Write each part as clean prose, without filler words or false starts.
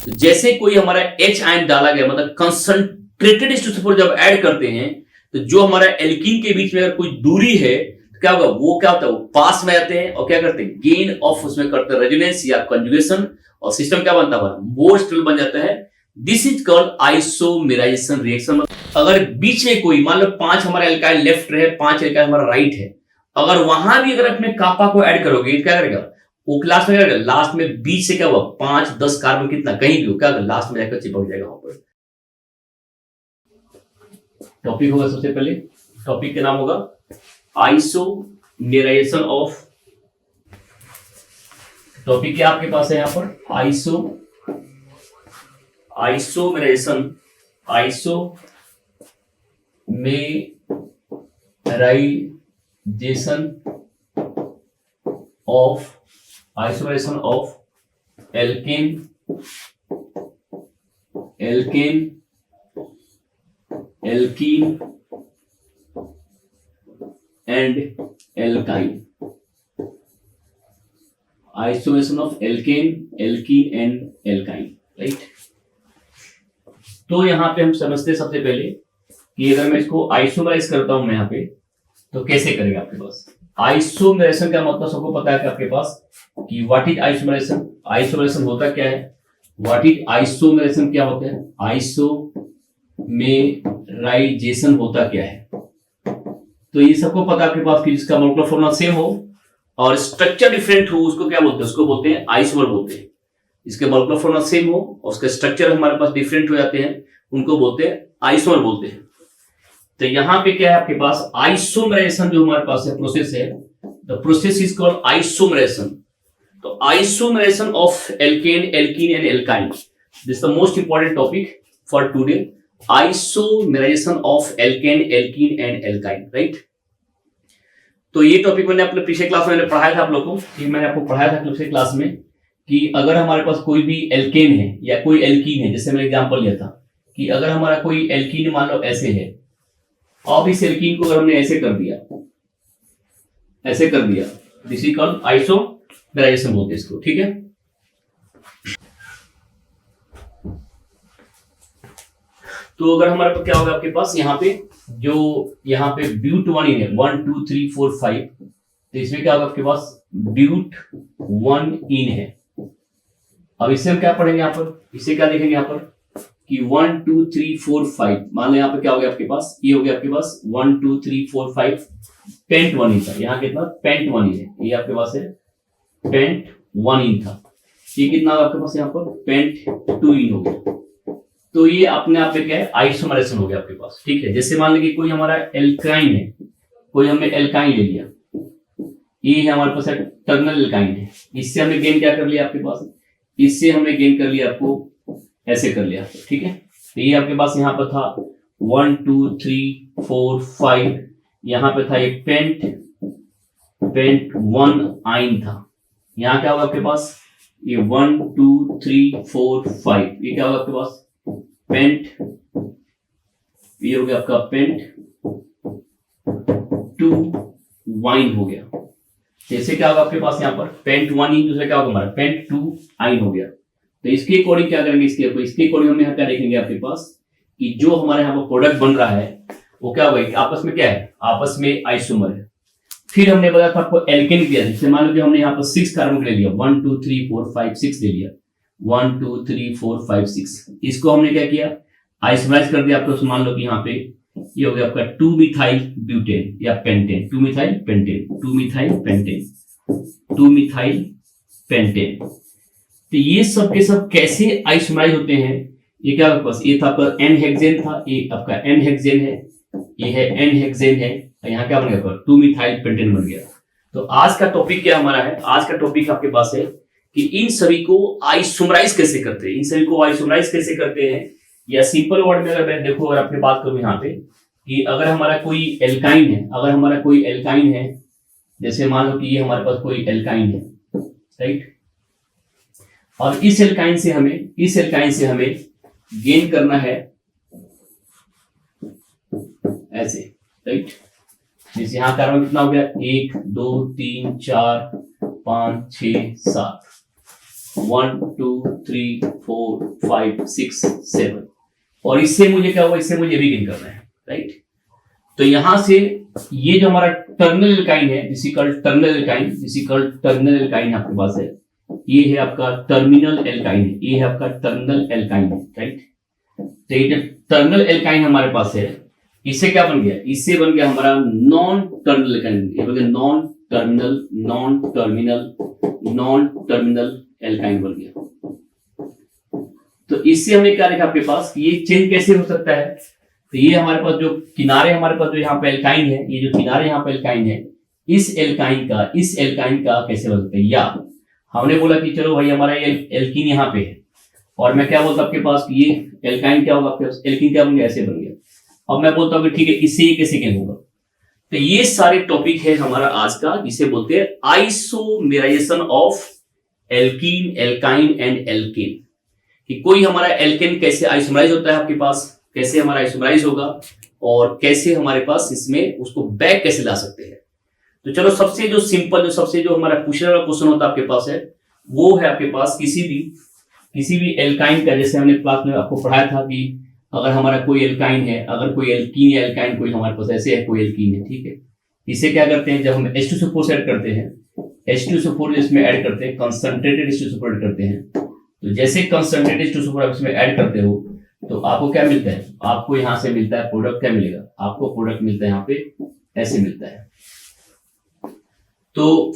तो जैसे कोई हमारा H आयन डाला गया, मतलब कंसंट्रेटेड H2SO4 जब ऐड करते हैं, तो जो हमारा एल्कीन के बीच में अगर कोई दूरी है तो क्या होगा, वो क्या होता है, वो पास में आते हैं और क्या करते हैं, गेन ऑफ उसमें करते हैं रेजोनेंस या कंजुगेशन, और सिस्टम क्या बनता है, मोर स्टेबल बन जाता है। This is called isomerisation reaction. अगर बीच में कोई, मान लो 5 हमारा एल्काइल लेफ्ट है, 5 एल्काइल हमारा राइट है, अगर वहां भी अगर अपने कापा को ऐड करोगे, क्या करेगा वो, क्लास में क्या करेगा, लास्ट में बीच से क्या हुआ, 5-10 कार्बन कितना कहीं भी हो, क्या लास्ट में जाकर चिपक जाएगा वहां पर। टॉपिक होगा सबसे पहले, टॉपिक का नाम होगा आइसोमेराइजेशन ऑफ, टॉपिक क्या आपके पास है यहां पर, isomerization of alkane and alkyne, isomerization of alkene and alkyne, right. तो यहां पे हम समझते हैं सबसे पहले कि अगर मैं इसको आइसोमराइज करता हूं मैं यहां पे, तो कैसे करेगा आपके पास। आइसोमरेशन का मतलब सबको पता है कि आपके पास कि व्हाट इज आइसोमरेशन, आइसोमरेशन होता क्या है, व्हाट इज आइसोमरेशन क्या होता है, आइसोमेराइजेशन होता क्या है। तो ये सबको पता आपके पास कि जिसका मॉलिक्यूलर फॉर्मूला सेम हो और स्ट्रक्चर डिफरेंट हो, उसको क्या बोलते हैं, उसको बोलते हैं आइसोमर बोलते हैं। इसके मॉलिक्यूलर फॉर्मूला सेम हो और उसके स्ट्रक्चर हमारे पास डिफरेंट हो जाते हैं, उनको बोलते हैं आइसोमर बोलते हैं। तो यहां पे क्या है आपके पास, आइसोमरेशन जो हमारे पास है प्रोसेस है, the process is called isomerization. तो isomerization of alkane and alkyne, this the most important topic for today, isomerization of alkane and alkyne, right. तो ये टॉपिक मैंने अपने पिछले क्लास में पढ़ाया था आप लोगों को, मैंने आपको पढ़ाया था पिछले क्लास में कि अगर हमारे पास कोई भी एल्केन है या कोई एल्कीन है, जैसे मैंने एग्जांपल लिया था कि अगर हमारा कोई एल्कीन मान लो ऐसे है, अब इस एल्कीन को अगर हमने ऐसे कर दिया, दिस इज कॉल्ड आइसोमराइजेशन बोलते हैं इसको, ठीक है। तो अगर हमारे पास क्या होगा आपके पास, यहाँ पे जो यहाँ पे ब्यूट 1 इन है, 1 2 3 4 5, तो इसमें क्या होगा आपके पास, ब्यूट 1 इन है। अब इससे हम क्या पढ़ेंगे यहाँ पर, इसे क्या देखेंगे यहाँ पर कि 1 2 3 4 5, मान लो यहाँ पे क्या हो गया आपके पास, ये हो गया आपके पास 1 2 3 4 5, पेंट 1 इन था, यहाँ कितना पेंट 1 इन है, ये आपके पास है पेंट 1 इन था, ये कितना आपके पास यहाँ पर पेंट 2 इन हो गया। तो ये अपने आप में क्या है, आइसोमरेशन हो गया आपके पास, ठीक है। जैसे मान लीजिए कोई हमारा एल्काइन है, कोई हमने एल्काइन ले लिया, ये है हमारे पास टर्मिनल एल्काइन है, इससे हमने गेन क्या कर लिया आपके पास, इससे हमने गेन कर लिया आपको ऐसे कर लिया, ठीक है। तो ये आपके पास यहाँ पर था 1 2 3 4 5, यहाँ पे था एक पेंट 1 आइन था, यहाँ क्या होगा आपके पास, ये 1 2 3 4 5, ये क्या होगा आपके पास पेंट, ये हो गया आपका पेंट 2 वाइन हो गया। जैसे क्या होगा आपके पास यहाँ पर पेंट 1 इन, दूसरा क्या होगा हमारा पेंट 2 आइन हो गया। तो इसके अकॉर्डिंग क्या करेंगे, इसके अकॉर्डिंग हम यहाँ क्या देखेंगे आपके पास कि जो हमारे यहाँ पर प्रोडक्ट बन रहा है वो क्या होगा, आपस में क्या है, आपस में आइसोमर है। फिर हमने बताया था आपको एल्केन किया, जैसे मान लो कि हमने यहाँ पर 6 कार्बन ले लिया, 1 2 3 4 5 6 ले लिया, 1 2 3 4 5 6, इसको हमने क्या किया, आइसोमराइज कर दिया आपको। मान लो कि यहाँ पे ये हो गया आपका 2 मिथाइल ब्यूटेन या pentane, 2 methyl pentane, 2 methyl pentane, 2 methyl pentane. तो ये सब के सब कैसे आइसोमराइज होते हैं, ये क्या आपके पास, ये था आपका एन हेक्सेन था, ये आपका एन हेक्सेन है, ये है एन हेक्सेन है, यहाँ क्या बन गया 2 मिथाइल पेंटेन बन गया। तो आज का टॉपिक क्या हमारा है, आज का टॉपिक आपके पास है कि इन सभी को आइसोमराइज कैसे करते हैं, या सिंपल वर्ड में अगर मैं देखो, अगर आपने बात करूं यहाँ पे कि अगर हमारा कोई एल्काइन है, जैसे मान लो कि ये हमारे पास कोई एल्काइन है, राइट, और इस एल्काइन से हमें गेन करना है ऐसे, राइट। जैसे यहाँ कार्बन कितना हो गया, 1 2 3 4 5 6 7, 1 2 3 4 5 6 7 और इससे मुझे क्या हुआ, इससे मुझे भी गेन करना है, राइट। तो यहां से ये जो हमारा टर्मिनल एल्काइन है, टर्मिनल एल्काइन आपके पास है, ये है आपका टर्मिनल एल्काइन, ये है आपका टर्मिनल एल्काइन, राइट। तो ये जो टर्मिनल एल्काइन हमारे पास है, इससे क्या बन गया, इससे बन गया हमारा नॉन टर्मिनल एल्काइन, ये बन गया नॉन टर्मिनल एल्काइन बन गया। तो इससे हमने क्या देखा आपके पास कि ये चेंज कैसे हो सकता है। तो ये हमारे पास जो किनारे, हमारे पास जो यहाँ पे एल्काइन है, ये जो किनारे यहाँ पे एल्काइन है, इस एल्काइन का कैसे बन सकता है। या हमने बोला कि चलो भाई हमारा ये एल्कीन यहाँ पे है और मैं क्या बोलता आपके पास कि ये एल्काइन क्या होगा आपके पास, एल्कीन क्या बन गया, ऐसे बन गया। अब मैं बोलता हूँ कि ठीक है, इससे ये कैसे क्या होगा। तो ये सारे टॉपिक है हमारा आज का, जिसे बोलते हैं isomerisation of alkene, alkyne and alkane. कि कोई हमारा एल्केन कैसे आइसोमराइज होता है आपके पास, कैसे हमारा आइसोमराइज होगा और कैसे हमारे पास इसमें उसको बैक कैसे ला सकते हैं। तो चलो सबसे जो सिंपल, सबसे जो हमारा पूछने वाला क्वेश्चन होता है आपके पास है, वो है आपके पास किसी भी एल्काइन का, जैसे हमने क्लास में आपको पढ़ाया था कि अगर हमारा कोई एल्काइन है, अगर कोई एल्कीन या एल्काइन कोई हमारे पास ऐसे है, कोई एल्कीन है, ठीक है, इसे क्या करते हैं, जब हम H2SO4 से ऐड करते हैं, H2SO4 इसमें ऐड करते हैं, कंसंट्रेटेड H2SO4 ऐड करते हैं। तो जैसे कंसंट्रेटेड H2SO4 इसमें ऐड करते हो तो आपको क्या मिलता है, आपको यहां से मिलता है प्रोडक्ट, क्या मिलेगा आपको, प्रोडक्ट मिलता है यहाँ पे ऐसे मिलता है। तो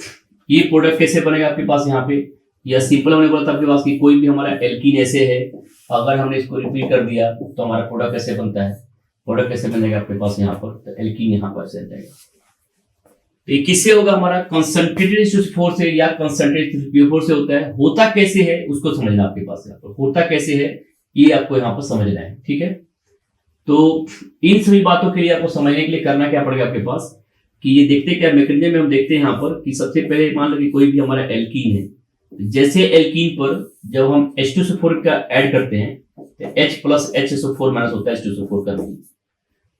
ये प्रोडक्ट कैसे बनेगा आपके पास यहाँ पे, या सिंपल हमने बोला था आपके पास कि कोई भी हमारा एल्कीन ऐसे है, अगर हमने इसको रिपीट कर दिया तो हमारा प्रोडक्ट कैसे बनता है, प्रोडक्ट कैसे बनेगा आपके पास यहाँ पर, तो एल्कीन यहाँ पर ऐसे जाएगा। तो ये किससे होगा, हमारा कंसंट्रेटेड H2SO4 से या कंसंट्रेटेड H2PO4 से होता है। होता कैसे है उसको समझना आपके पास यहाँ पर, होता कैसे है ये आपको यहाँ पर समझना है, ठीक है। तो इन सभी बातों के लिए आपको समझने के लिए करना क्या पड़ेगा आपके पास, कि ये देखते क्या मैकेनिज्म में हम देखते हैं यहाँ पर कि सबसे पहले मान लो कि कोई भी हमारा एल्कीन है, जैसे एल्कीन पर जब हम H2SO4 का ऐड करते हैं तो H प्लस HSO4 माइनस होता है H2SO4 का।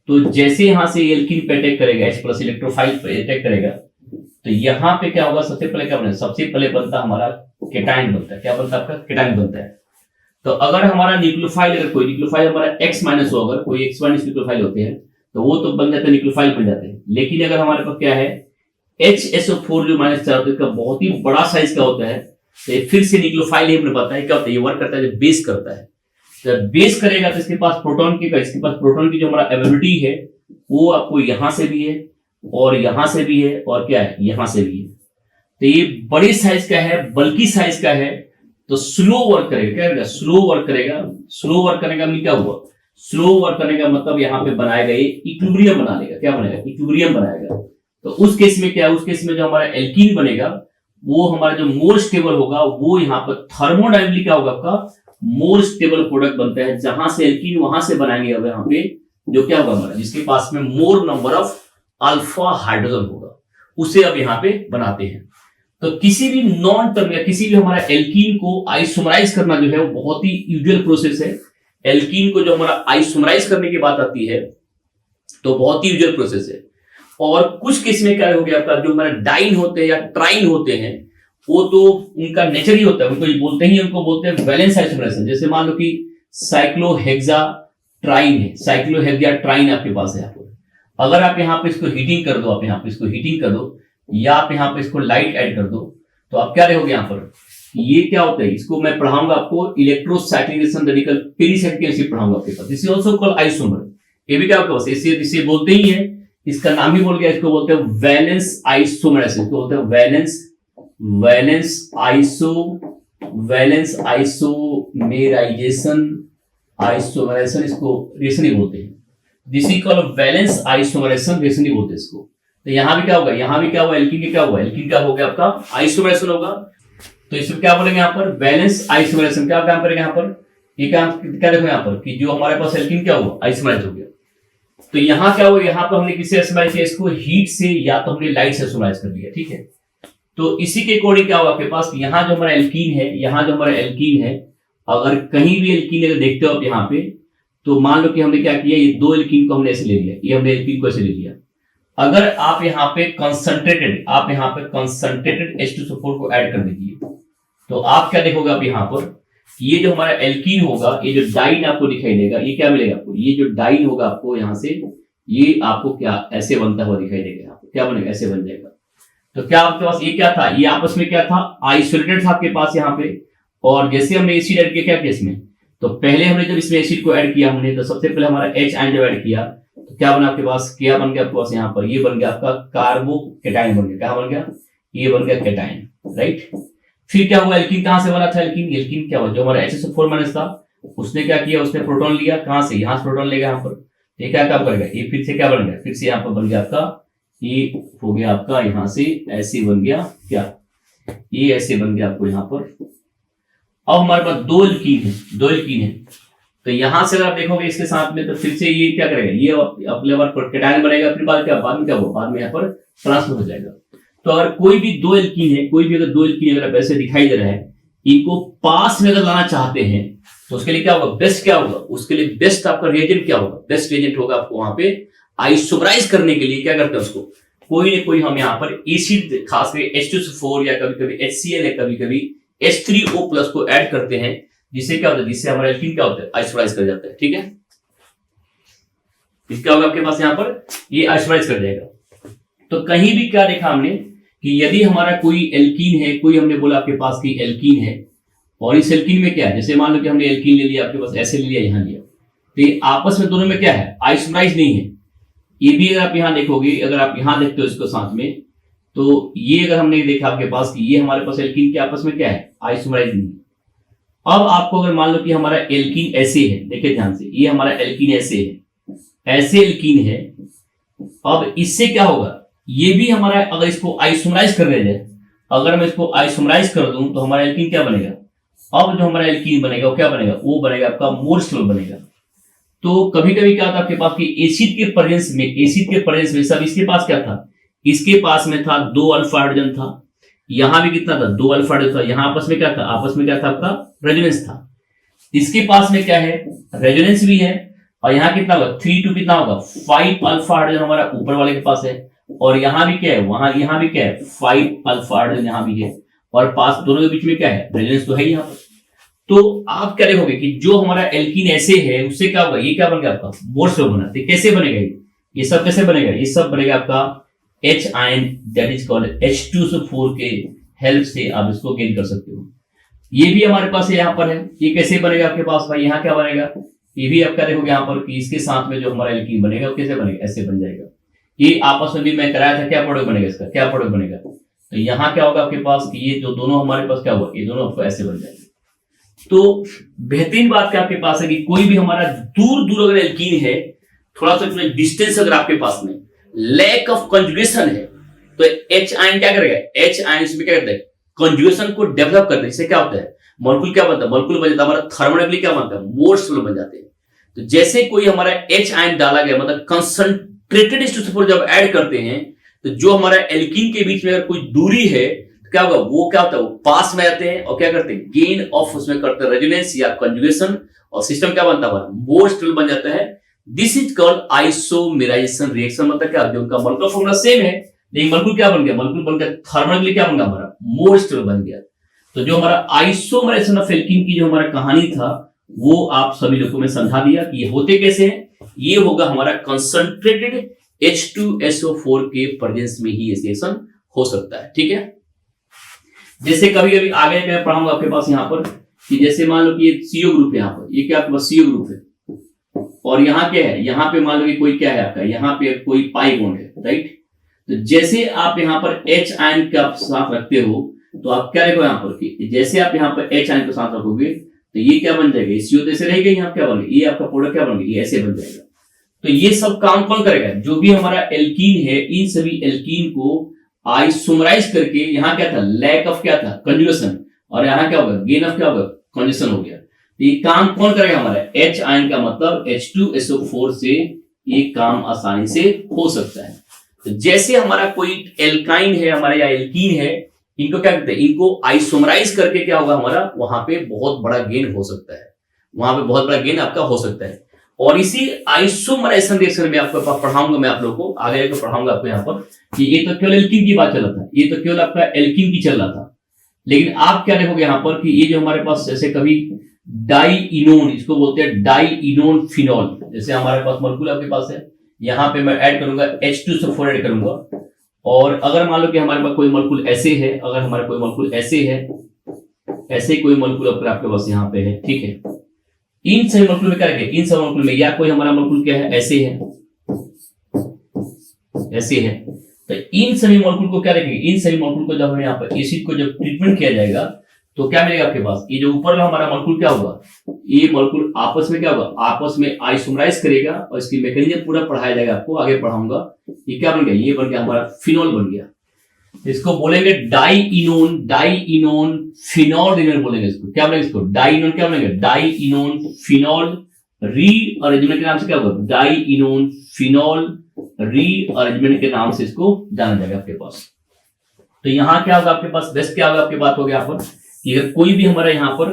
तो जैसे यहां से एल्कीन पे अटैक करेगा, H प्लस इलेक्ट्रोफाइल पे अटैक करेगा, तो यहाँ पे क्या होगा, सबसे पहले क्या बनेगा, सबसे पहले बनता हमारा केटाइन बनता है। क्या बनता है आपका, केटाइन बनता है। तो अगर हमारा न्यूक्लियोफाइल, अगर कोई न्यूक्लियोफाइल हमारा X माइनस हो, अगर कोई X माइनस न्यूक्लियोफाइल होते हैं तो वो तो बन जाते हैं, न्यूक्लियोफाइल बन जाते हैं। लेकिन अगर हमारे पास क्या है HSO4 जो माइनस 4 होता है, इसका बहुत ही बड़ा साइज का होता है, तो फिर से न्यूक्लियोफाइल ही हमने बताया क्या होता है, ये वर्क करता है जब बेस करता है। जब बेस करेगा तो इसके पास प्रोटॉन की जो हमारा एबिलिटी है वो आपको यहां से भी है और यहां से भी है और क्या है, यहां से भी है। तो ये बड़ी साइज का है, बल्कि साइज का है, तो स्लो वर्क करेगा। क्या करेगा, स्लो वर्क करेगा। स्लो वर्क करने का मतलब क्या हुआ, स्लो वर्क करने का मतलब यहाँ पे बनाएगा ये इक्विलिब्रियम बना लेगा। क्या बनेगा, इक्विलिब्रियम बनाएगा। तो उस केस में क्या है, उस केस में जो हमारा एल्कीन बनेगा वो हमारा जो मोर स्टेबल होगा, वो यहाँ पर थर्मोडायनेमिकली क्या होगा आपका, मोर स्टेबल प्रोडक्ट बनता है। जहां से एल्कीन वहां से बनाएंगे, अब यहाँ पे जो क्या होगा हमारा, जिसके पास में मोर नंबर ऑफ अल्फा हाइड्रोजन होगा, उसे अब यहाँ पे बनाते हैं। तो किसी भी नॉन टर्म या किसी भी हमारा एल्कीन को आइसोमराइज करना जो है वो बहुत ही यूजुअल प्रोसेस है। एल्कीन को जो हमारा आइसोमराइज करने की बात आती है तो बहुत ही यूजुअल प्रोसेस है। और कुछ केस में क्या हो गया आपका, जो हमारा डाइन होते हैं या ट्राइन होते हैं, वो तो उनका नेचर ही होता है, उनको बोलते ही, उनको बोलते हैं वैलेंस आइसोमराइजेशन। जैसे मान लो कि साइक्लोहेक्सा ट्राइन है, साइक्लोहेक्सा ट्राइन आपके पास है। अगर आप यहाँ पे इसको हीटिंग कर दो, आप यहाँ पे इसको हीटिंग कर दो, या आप यहाँ पे इसको लाइट ऐड कर दो, तो आप क्या देखोगे यहाँ पर, ये क्या होता है, इसको मैं पढ़ाऊंगा आपको इलेक्ट्रोसाइक्लिनेशन रेडिकल पेरीसाइक्लिक एसिड पढ़ाऊंगा आपके पास। This is also called isomer. ये भी क्या आपके पास, इसे बोलते ही है, इसका नाम ही बोल गया, इसको बोलते हैं वैलेंस आइसोमराइजेशन। इसको बोलते हैं वैलेंस आइसोमराइजेशन, इसको रेशन ही बोलते हैं। This is called valence isomerization, रेशन ही बोलते हैं इसको। तो यहाँ भी क्या होगा, यहाँ भी क्या हुआ, एल्कीन के क्या हुआ, एल्कीन का हो गया आपका आइसोमराइजेशन होगा। तो इसमें क्या बोलेंगे यहाँ पर, वैलेंस आइसोमराइजेशन। क्या काम करेगा यहाँ पर, ये काम क्या देखो यहाँ पर कि जो हमारे पास एल्कीन क्या हुआ, आइसोमराइज हो गया। तो यहाँ क्या हुआ, यहाँ पर हमने किससे आइसोमराइज किया, इसको हीट से या तो हमने लाइट से आइसोमराइज कर दिया, ठीक है। तो इसी के अकॉर्डिंग क्या हुआ आपके पास, यहाँ जो हमारा एल्कीन है, यहाँ जो हमारा एल्कीन है, अगर कहीं भी एल्कीन अगर देखते हो आप यहाँ पे, तो मान लो कि हमने क्या किया, ये दो एल्कीन को हमने ऐसे ले लिया, ये हमने एल्कीन को ऐसे ले लिया। अगर आप यहाँ पे कंसंट्रेटेड H2SO4 को ऐड कर दीजिए, तो आप क्या देखोगे आप यहाँ पर, ये जो हमारा एल्कीन होगा, ये जो डाइन आपको दिखाई देगा, ये क्या मिलेगा आपको, ये जो डाइन होगा आपको यहाँ से, ये आपको क्या ऐसे बनता हुआ दिखाई देगा, आपको क्या बनेगा, ऐसे बन जाएगा। तो क्या आपके पास ये क्या था, ये आपस में क्या था, आइसोलेटेड था आपके पास यहाँ पे। और जैसे हमने एसिड ऐड किया क्या केस में, तो पहले हमने जब इसमें एसिड को ऐड किया हमने, तो सबसे पहले हमारा H आयन जब ऐड किया तो क्या बना आपके पास, क्या बन गया आपके पास यहाँ पर, ये बन गया आपका कार्बोकेटाइन बन गया, क्या बन गया, ये बन गया केटाइन, राइट। फिर क्या हुआ, एल्कीन कहां से बना था, एल्कीन क्या हुआ, जो हमारा HSO4- था उसने क्या किया, उसने प्रोटॉन लिया, कहां से, यहां से प्रोटॉन लेगा यहाँ पर, ये क्या काम करेगा, ये फिर से क्या बन गया, फिर से यहाँ पर बन गया आपका, ये हो गया आपका यहां से ऐसे बन गया, क्या ये ऐसे बन गया आपको यहाँ पर। अब हमारे पास दो एल्कीन है, तो यहां से अगर आप देखोगे इसके साथ में, तो फिर से ये क्या करेगा, ये अपने बार केटाइन बनेगा, फिर बाद में क्या होगा, बाद में यहाँ पर ट्रांसफर हो जाएगा। तो अगर कोई भी दो एल्कीन है, कोई भी अगर दो एल्कीन अगर ऐसे दिखाई दे रहा है, इनको पास में अगर लाना चाहते हैं तो उसके लिए क्या होगा, बेस्ट क्या होगा, उसके लिए बेस्ट आपका रिएजेंट क्या होगा, बेस्ट रिएजेंट होगा आपको वहां पे आइसोमराइज करने के लिए क्या करते हैं उसको, कोई ना कोई हम यहाँ पर एसिड, खासकर H2SO4 या कभी कभी HCl या कभी कभी H3O+ को ऐड करते हैं, जिससे क्या होता है, जिससे हमारा एल्कीन क्या होता है, आइसोमराइज कर जाता है, ठीक है। इसका होगा आपके पास यहाँ पर, ये आइसोमराइज कर जाएगा। तो कहीं भी क्या देखा हमने कि यदि हमारा कोई एल्कीन है, कोई हमने बोला आपके पास की एल्कीन है, और इस एल्कीन में क्या है, जैसे मान लो कि हमने एल्कीन ले लिया आपके पास, ऐसे ले लिया, यहां लिया, तो ये आपस में दोनों में क्या है, आइसोमराइज नहीं है। ये भी अगर आप यहां देखोगे, अगर आप यहां देखते हो इसको साथ में, तो ये अगर हमने देखा आपके पास कि ये हमारे पास एल्कीन के आपस में क्या है, आइसोमराइज नहीं है। अब आपको अगर मान लो कि हमारा एल्कीन ऐसे है, देखिए ध्यान से, ये हमारा एल्कीन ऐसे है, ऐसे एल्कीन है, अब इससे क्या होगा, ये भी हमारा, अगर इसको आइसोमराइज करने जाए, अगर मैं इसको आइसोमराइज कर दूं तो हमारा एल्कीन क्या बनेगा, अब जो हमारा एल्कीन बनेगा वो क्या बनेगा, वो बनेगा आपका मोर स्टेबल बनेगा। तो कभी कभी क्या था आपके पास कि एसिड के प्रेजेंस में सब, इसके पास क्या था, इसके पास में था 2 अल्फा हाइड्रोजन था, यहां भी कितना था, 2 अल्फा हाइड्रोजन था, यहां आपस में क्या था, आपका रेजोनेंस था। इसके पास में क्या है, रेजोनेंस भी है, और यहाँ कितना होगा, 3 to कितना होगा, 5 अल्फा हाइड्रोजन हमारा ऊपर वाले के पास है, और यहां भी क्या है, यहां भी क्या है, 5 अल्फा हाइड्रोजन यहां भी है, और पास दोनों के बीच में क्या है, रेजोनेंस तो है ही यहाँ पर। तो आप क्या देखोगे कि जो हमारा एल्कीन ऐसे है, उससे क्या होगा, ये क्या बन गया आपका, मोर स्टेबल बना। तो कैसे बनेगा ये सब कैसे बनेगा, ये सब बनेगा आपका H ion, that is called H2SO4 के हेल्प से आप इसको गेन कर सकते हो। ये भी हमारे पास यहाँ पर है, ये कैसे बनेगा आपके पास भाई, यहाँ क्या बनेगा, ये भी आप क्या देखोगे यहाँ पर कि इसके साथ में जो हमारा एल्कीन बनेगा वो कैसे बनेगा, ऐसे बन जाएगा। ये आपस में भी मैं कराया था, क्या प्रोडक्ट बनेगा इसका, क्या प्रोडक्ट बनेगा, तो यहाँ क्या होगा आपके पास कि ये जो दोनों हमारे पास क्या हुआ, ये दोनों आपको ऐसे बन जाएंगे। तो बेहतरीन बात क्या आपके पास है कि कोई भी हमारा दूर दूर अगर एल्कीन है, थोड़ा सा डिस्टेंस अगर आपके पास में लैक ऑफ कंजुगेशन है, तो H आयन क्या करेगा, H आयन इसमें क्या करता है, कंजुगेशन को डेवलप करते हैं। इससे क्या होता है, मॉलिक्यूल क्या बनता है, मॉलिक्यूल बन जाता है हमारा थर्मोडाइनमिकली क्या बनता है, मोर स्टेबल बन जाते हैं। तो जैसे कोई हमारा H आयन डाला गया, मतलब कंसंट्रेटेड H2SO4 जब ऐड करते हैं, तो जो हमारा एल्कीन के बीच में अगर कोई दूरी है तो क्या होगा, वो क्या होता है, वो पास में आते हैं और क्या करते हैं, गेन ऑफ उसमें करते हैं रेजोनेंस या कंजुगेशन, और सिस्टम क्या बनता है, मोर स्टेबल बन जाता है। This is called isomerisation reaction. मतलब क्या, जो उनका मॉलिक्यूलर फॉर्मूला सेम है, लेकिन मॉलिक्यूल क्या बन गया, मॉलिक्यूल बन गया थर्मोडाइनमिकली क्या बन गया, हमारा मोर स्टेबल बन गया। तो जो हमारा आइसोमेराइजेशन ऑफ एल्कीन की जो हमारा कहानी था, वो आप सभी लोगों में समझा दिया कि ये होते कैसे हैं। ये होगा हमारा कंसंट्रेटेड H2SO4 के प्रेजेंस में ही रिएक्शन हो सकता है, ठीक है। जैसे कभी कभी आगे मैं पढ़ाऊंगा आपके पास यहाँ पर कि जैसे मान लो कि ये CO ग्रुप है, यहाँ पर ये क्या आपके पास CO ग्रुप है, और यहाँ क्या है, यहाँ पे मान लो कि कोई क्या है आपका, यहाँ पे कोई पाई बॉन्ड है, राइट। तो जैसे आप यहाँ पर H आयन का साथ रखते हो, तो आप क्या देखो यहाँ पर कि जैसे आप यहाँ पर H आयन को साथ रखोगे तो ये क्या बन जाएगा, CO तो ऐसे रहेगा, यहाँ क्या बन गया, ये आपका प्रोडक्ट क्या बन गया, ये ऐसे बन जाएगा। तो ये सब काम कौन करेगा, जो भी हमारा एल्कीन है, इन सभी एल्कीन को आइसोमराइज करके, यहाँ क्या था, लैक ऑफ क्या था, कंजुगेशन, और यहाँ क्या होगा, गेन ऑफ क्या होगा, कंजुगेशन हो गया। तो ये काम कौन करेगा, हमारा H आयन का मतलब H2SO4 से ये काम आसानी से हो सकता है। तो जैसे हमारा कोई एल्काइन है हमारा या एल्कीन है, इनको क्या कहते हैं, इनको आइसोमराइज करके क्या होगा, हमारा वहां पे बहुत बड़ा गेन हो सकता है, वहां पे बहुत बड़ा गेन आपका हो सकता है। और इसी आइसोमराइजेशन रिएक्शन में आपको पढ़ाऊंगा, मैं आप लोगों को आगे जाकर पढ़ाऊंगा आपको यहाँ पर कि ये तो केवल एल्कीन की बात चल रहा था, ये तो केवल आपका एल्कीन की चल रहा था। लेकिन आप क्या देखोगे यहां पर कि ये जो हमारे पास जैसे कभी डाइइनोन, इसको बोलते हैं डाइइनोन फिनॉल, जैसे हमारे पास मॉलिक्यूल आपके पास है, यहां पे मैं ऐड करूंगा H2SO4 ऐड करूंगा, और अगर मान लो कि हमारे पास कोई मॉलिक्यूल ऐसे है, अगर हमारा कोई मॉलिक्यूल ऐसे है, ऐसे कोई मॉलिक्यूल अगर आपके पास यहाँ पे है, ठीक है, इन सभी मॉलिक्यूल में क्या रखें, इन सब मॉलिक्यूल में या कोई हमारा मॉलिक्यूल क्या है, ऐसे है, ऐसे है, तो इन सभी मॉलिक्यूल को क्या रखेंगे, इन सभी मॉलिक्यूल को जब हम यहाँ पर एसिड को जब ट्रीटमेंट किया जाएगा तो क्या मिलेगा आपके पास, ये जो ऊपर हमारा मॉलिक्यूल क्या होगा, ये मॉलिक्यूल आपस में क्या होगा, आपस में आइसोमराइज करेगा, और इसकी मैकेनिज्म पूरा पढ़ाया जाएगा, आपको आगे पढ़ाऊंगा। ये क्या बन गया, ये बन गया हमारा फिनॉल बन गया, इसको बोलेंगे डाइइनोन, डाइइनोन फिनॉल इनर बोलेंगे इसको, क्या बोलेंगे इसको, डाइइनोन क्या बोलेंगे, डाइइनोन फिनॉल रीअरेंजमेंट के नाम से क्या होगा, डाइइनोन फिनॉल रीअरेंजमेंट के नाम से इसको जाना जाएगा आपके पास। तो यहां क्या होगा आपके पास, बेस्ट क्या होगा आपकी बात हो गया यहाँ पर कि अगर कोई भी हमारा यहाँ पर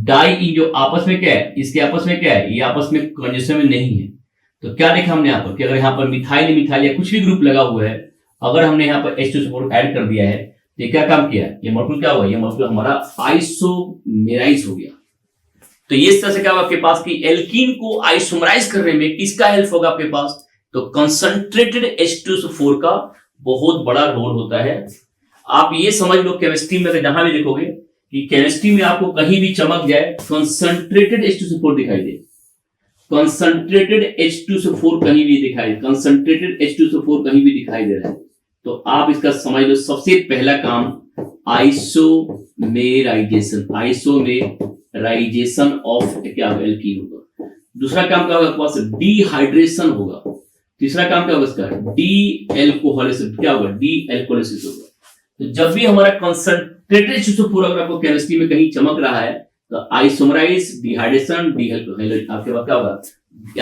डाइइन जो आपस में क्या है, इसके आपस में क्या है, ये आपस में कंजक्शन में नहीं है, तो क्या देखा हमने यहाँ पर कि अगर यहाँ पर मिथाइल मिथाइल या कुछ भी ग्रुप लगा हुआ है, अगर हमने यहाँ पर H2SO4 ऐड कर दिया है तो ये क्या काम किया है, ये मॉलिक्यूल क्या हुआ, ये मॉलिक्यूल हमारा आइसोमेराइज हो गया। तो ये इस तरह से क्या होगा आपके पास कि एल्कीन को आइसोमराइज करने में किसका हेल्प होगा आपके पास, तो कंसंट्रेटेड H2SO4 का बहुत बड़ा रोल होता है। आप ये समझ लो केमिस्ट्री में जहां भी देखोगे कि केमिस्ट्री में आपको कहीं भी चमक जाए कंसंट्रेटेड H2SO4 दिखाई दे, कंसंट्रेटेड H2SO4 कहीं भी दिखाई, कंसंट्रेटेड H2SO4 कहीं भी दिखाई दे रहा है, तो आप इसका समझ लो सबसे पहला काम आइसोमेराइजेशन, आइसोमेराइजेशन ऑफ क्या होगा, एल्कीन होगा। दूसरा काम क्या होगा, पास डिहाइड्रेशन होगा। तीसरा काम क्या होगा इसका, डी एल्कोहलिसिस, क्या होगा, डी एल्कोहलिसिस होगा। तो जब भी हमारा कंसंट्रेटेड H2SO4 अगर आपको केमिस्ट्री में कहीं चमक रहा है तो आइसोमराइज, डिहाइड्रेशन, डी एल्कोहलिसिस, आपके पास क्या होगा,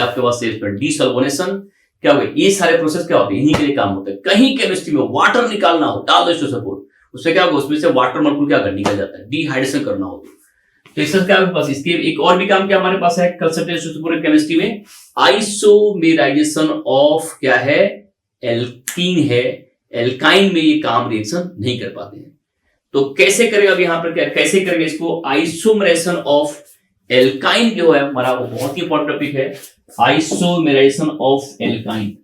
आपके पास डिसल्फोनेशन, क्या होगा, ये सारे प्रोसेस क्या होते हैं, इन्हीं के लिए काम होता है। कहीं केमिस्ट्री में वाटर निकालना हो, डाल दो H2SO4, उससे क्या होगा, उसमें से वाटर मॉलिक्यूल क्या निकल जाता है, डिहाइड्रेशन करना हो तो इससे क्या आपके पास, इसके एक और भी काम क्या हमारे पास है कंसंट्रेटेड H2SO4 केमिस्ट्री में, आइसोमेराइजेशन ऑफ क्या है, एल्कीन है, एल्काइन में ये काम रिएक्शन नहीं कर पाते हैं। तो कैसे करेगा, अब यहां पर क्या कैसे करेंगे इसको, आइसोमरेशन ऑफ एल्काइन जो है हमारा वो बहुत ही इंपॉर्टेंट टॉपिक है, isomerization of alkyne,